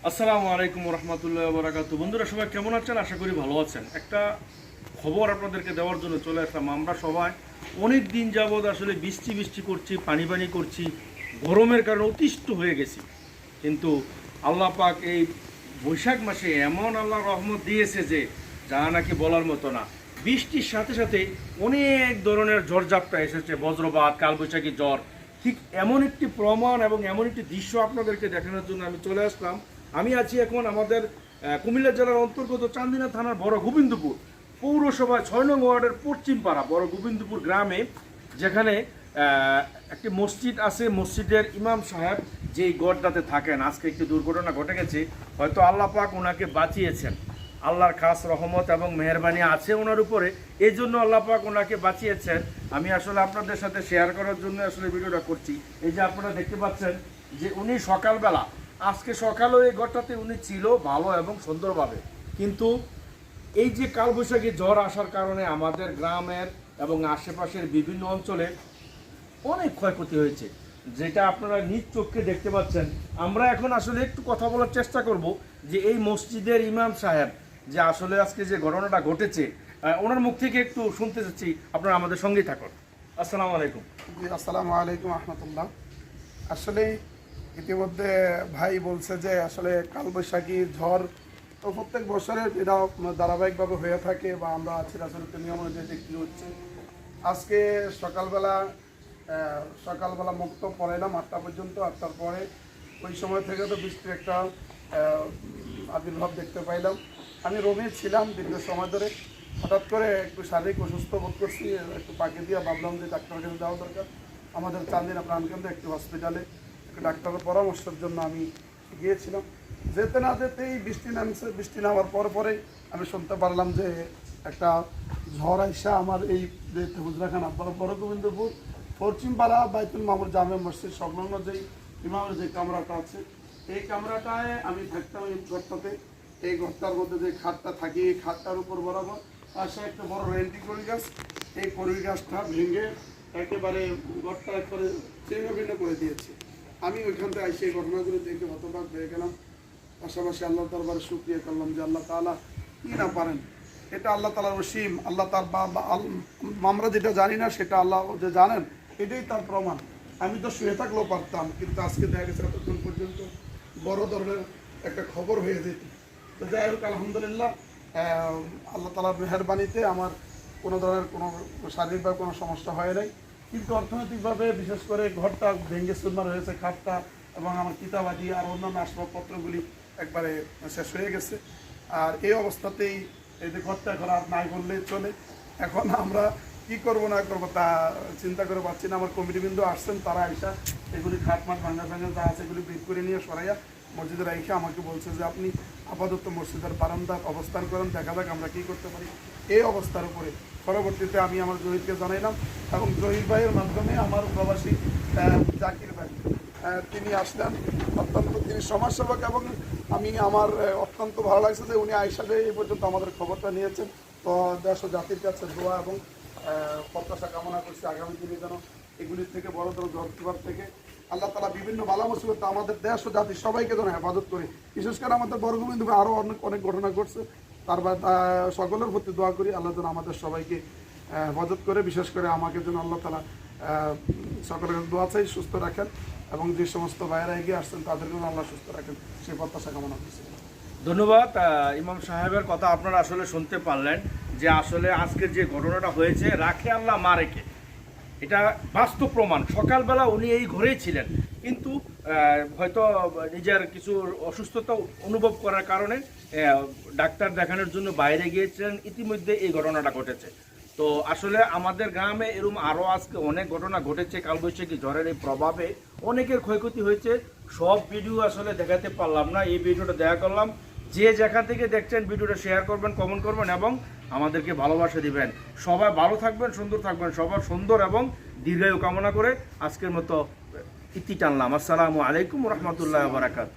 আসসালামু আলাইকুম রহমতুল্লাহ বারাকাতু। বন্ধুরা সবাই কেমন আছেন? আশা করি ভালো আছেন। একটা খবর আপনাদেরকে দেওয়ার জন্য চলে আসলাম। আমরা সবাই অনেক দিন যাবৎ আসলে বৃষ্টি বৃষ্টি করছি, পানি পানি করছি, গরমের কারণে অতিষ্ঠ হয়ে গেছি। কিন্তু আল্লাহ পাক এই বৈশাখ মাসে এমন আল্লাহ রহমত দিয়েছে যে যা নাকি বলার মতো না। বৃষ্টির সাথে সাথে অনেক ধরনের ঝড়ঝাপটা এসেছে, বজ্রপাত, কালবৈশাখী ঝড়। ঠিক এমন একটি প্রমাণ এবং এমন একটি দৃশ্য আপনাদেরকে দেখানোর জন্য আমি চলে আসলাম। আমি আছি এখন আমাদের কুমিল্লা জেলার অন্তর্গত চান্দিনা থানার বড় গোবিন্দপুর পৌরসভায় 6 নং ওয়ার্ডের পশ্চিম পাড়া বড় গোবিন্দপুর গ্রামে, যেখানে একটি মসজিদ আছে। মসজিদের ইমাম সাহেব যেই গড়টাতে থাকেন, আজকে একটি দুর্ঘটনা ঘটে গেছে। হয়তো আল্লাহ পাক ওনাকে বাঁচিয়েছেন, আল্লাহর খাস রহমত এবং মেহেরবানি আছে ওনার উপরে, এই জন্য আল্লাহ পাক ওনাকে বাঁচিয়েছেন। আমি আসলে আপনাদের সাথে শেয়ার করার জন্য আসলে ভিডিওটা করছি। এই যে আপনারা দেখতে পাচ্ছেন যে উনি সকালবেলা, আজকে সকালেও এই ঘরটাতে উনি ছিল ভালো এবং সুন্দরভাবে, কিন্তু এই যে কালবৈশাখী ঝড় আসার কারণে আমাদের গ্রামের এবং আশেপাশের বিভিন্ন অঞ্চলে অনেক ক্ষয়ক্ষতি হয়েছে, যেটা আপনারা নিজ চোখে দেখতে পাচ্ছেন। আমরা এখন আসলে একটু কথা বলার চেষ্টা করব যে এই মসজিদের ইমাম সাহেব যে আসলে আজকে যে ঘটনাটা ঘটেছে, ওনার মুখ থেকে একটু শুনতে চাচ্ছি। আপনারা আমাদের সঙ্গেই থাকুন। আসসালামু আলাইকুম। জি, আসসালামু আলাইকুম রহমতুল্লাহ। আসলে ইতিমধ্যে ভাই বলছে যে আসলে কালবৈশাখী ঝড় তো প্রত্যেক বছরের এটা ধারাবাহিকভাবে হয়ে থাকে বা আমরা চিরাচরিত নিয়ম অনুযায়ী দেখতে হচ্ছে। আজকে সকালবেলা মুক্ত পড়াইলাম 8টা পর্যন্ত। 8টার পরে ওই সময় থেকে তো বৃষ্টির একটা আবির্ভাব দেখতে পাইলাম। আমি রোমে ছিলাম দীর্ঘ সময় ধরে। হঠাৎ করে একটু শারীরিক অসুস্থ বোধ করছি, একটু পাকে দিয়ে ভাবলাম যে ডাক্তারের কাছে যাওয়া দরকার। আমাদের চান্দিনা প্রাণকেন্দ্র একটি হসপিটালে একটু ডাক্তারের পরামর্শের জন্য আমি গিয়েছিলাম। যেতে না যেতেই বৃষ্টি নামছে। বৃষ্টি নামার পরে আমি শুনতে পারলাম যে একটা ঝড় আইসা আমার এই যে হুজরাখানা বড় গোবিন্দপুর পশ্চিম পাড়া বাইতুল মামুর জামে মসজিদ সংলগ্ন যেই ইমামের যে কামরাটা আছে, এই কামরাটায় আমি থাকতাম। এই ঘরটাতে, এই ঘরটার মধ্যে যে খাটটা থাকি, এই খাটটার উপর বরাবর পাশে একটা বড় রেন্টি কড়ি গাছ। এই কড়ি গাছটা ভেঙে একেবারে ঘরটা একবারে ছিন্ন ভিন্ন করে দিয়েছে। আমি ওইখান থেকে এসে এই ঘটনাগুলো দেখে হতবাক হয়ে গেলাম। পাশাপাশি আল্লাহ দরবারে শুকরিয়া করলাম যে আল্লাহ তাআলা কি না পারেন, এটা আল্লাহ তাআলার অসীম। আল্লাহ তার আমরা যেটা জানি না সেটা আল্লাহ যে জানেন, এটাই তার প্রমাণ। আমি তো শুয়ে থাকলেও পারতাম, কিন্তু আজকে দেখা গেছে এতক্ষণ পর্যন্ত বড় ধরনের একটা খবর হয়ে যেত। তো যাই হোক, আলহামদুলিল্লাহ আল্লাহ তাআলার মেহেরবানিতে আমার কোনো ধরনের কোনো শারীরিকভাবে কোনো সমস্যা হয় নাই। কিন্তু অর্থনৈতিকভাবে বিশেষ করে ঘরটা ভেঙে চুরমার হয়েছে, খাটটা এবং আমার কিতাবাদি আর অন্যান্য আসবাবপত্রগুলি একবারে শেষ হয়ে গেছে। আর এই অবস্থাতেই এই যে ঘরটা এখন আর নাই বললেই চলে। এখন আমরা কি করব না করবো তা চিন্তা করে পাচ্ছি না। আমার কমিটিবৃন্দ আসছেন, তারা আইসা এগুলি খাটমাট ভাঙা যা আছে এগুলি বের করে নিয়ে সরাইয়া মসজিদের আইসা আমাকে বলছে যে আপনি আপাতত মসজিদের বারান্দা অবস্থান করেন, দেখা যাক আমরা কী করতে পারি। এই অবস্থার উপরে পরবর্তীতে আমি আমার জহিরকে জানাইলাম এবং জহির ভাইয়ের মাধ্যমে আমার প্রবাসী জাকির ভাই তিনি আসলেন। তিনি সমাজসেবক এবং আমার অত্যন্ত ভালো লাগছে যে উনি আইসা এই পর্যন্ত আমাদের খবরটা নিয়েছেন। তো দেশ ও জাতির কাছে দোয়া এবং প্রত্যাশা কামনা করছি আগামী দিনে যেন এগুলির থেকে বড় ঝড় থেকে আল্লাহ তাআলা বিভিন্ন বালা মুসিবত আমাদের দেশ ও জাতি সবাইকে যেন হেফাজত করে। বিশেষ করে আমাদের বড় গোবিন্দপুরে আরও অনেক ঘটনা ঘটছে, তার সকলের প্রতি দোয়া করি আল্লাহ যেন আমাদের সবাইকে হেফাজত করে। বিশেষ করে আমাকে যেন আল্লাহ তাআলা সকলের দোয়া চাই সুস্থ রাখেন এবং যে সমস্ত ভাইয়েরা এগিয়ে আসছেন তাদেরকেও আল্লাহ সুস্থ রাখেন, সেই প্রত্যাশা কামনা করছি। ধন্যবাদ। ইমাম সাহেবের কথা আপনারা আসলে শুনতে পারলেন যে আসলে আজকের যে ঘটনাটা হয়েছে, রাখে আল্লাহ মা রেখে, এটা বাস্তব প্রমাণ। সকালবেলা উনি এই ঘরেই ছিলেন, কিন্তু হয়তো নিজের কিছু অসুস্থতা অনুভব করার কারণে ডাক্তার দেখানোর জন্য বাইরে গিয়েছিলেন। ইতিমধ্যে এই ঘটনাটা ঘটেছে। তো আসলে আমাদের গ্রামে এরকম আরও আজকে অনেক ঘটনা ঘটেছে। কালবৈশাখী ঝড়ের এই প্রভাবে অনেকের ক্ষয়ক্ষতি হয়েছে। সব ভিডিও আসলে দেখাতে পারলাম না, এই ভিডিওটা দেখা করলাম। যে যেখান থেকে দেখছেন ভিডিওটা শেয়ার করবেন, কমেন্ট করবেন এবং আমাদেরকে ভালোবাসা দিবেন। সবাই ভালো থাকবেন, সুন্দর থাকবেন। সবার সুন্দর এবং দীর্ঘায়ু কামনা করে আজকের মতো ইতি টানলাম। আসসালামু আলাইকুম রহমতুল্লাহ বারাকাত।